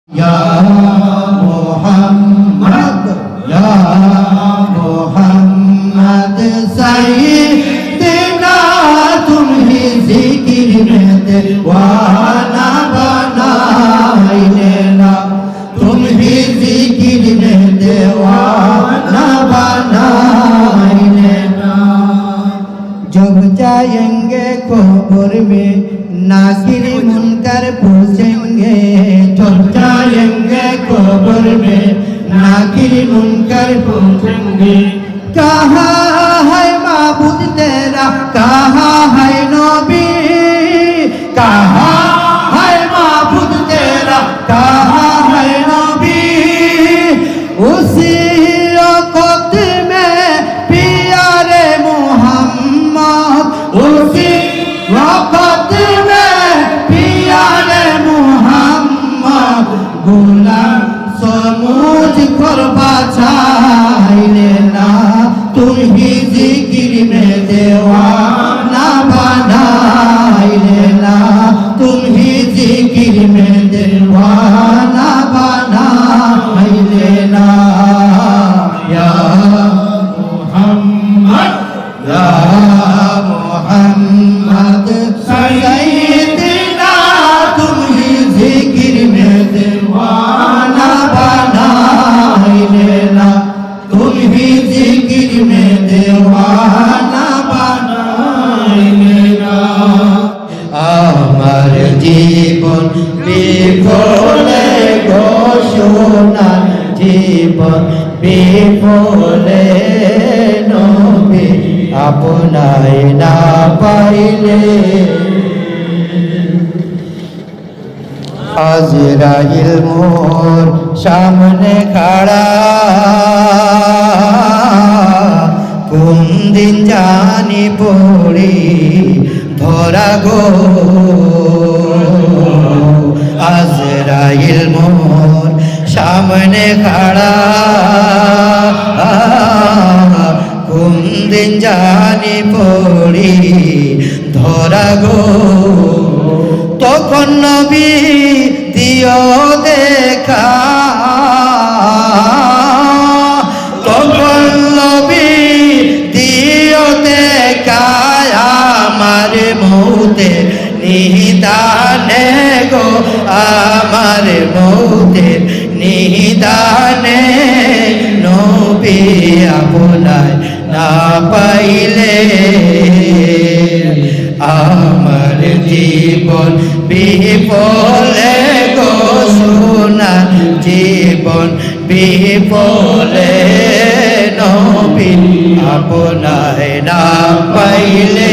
या मोहम्मद सैयदना तुम ही जिक्र में दीवाना बनाई लेना, तुम ही जिक्र में दीवाना बनाई लेना। जब जाएंगे कब्र में नाकिर मुनकर पूछेंगे, जब जाएंगे कब्र में नाकिर मुनकर पूछेंगे, कहाँ है माबूद तेरा, कहाँ है नबी, कहाँ है माबूद तेरा, कहाँ है नबी। उसी वक्त में प्यारे मोहम्मद, उसी वक्त में प्यारे मोहम्मद गुलाम समझ कर बचाई लेना, तुम ही जिक्र में दीवाना बनाई लेना, तुम ही जिक्र में दीवाना बनाई लेना। या मोहम्मद या मोहम्मद सैयदना तुम ही जिक्र में दीवाना बनाई लेना, तुम ही जिक्र में दीवाना बनाई लेना। আমার জীবন বিফলে ঘোষণা, জীবন বিফলে নবী আপনায় না পাইলে। আজরাইল মোর সামনে খাড়া, কোন দিন জানি পড়ি ধরা গো। আজরাইল মোর সামনে খাড়া, কোন দিন জানি পড়ি ধরা গো। তখন নবী দিও দেখা, তখন নবী দিও দেখা আমার মৌতে নিদানে গো, আমার মৌতে নিদানে নবী আপনায় না পাইলে। আমার জীবন বিফলে গো সোনা, জীবন বিফলে নবী আপনায় না পাইলে।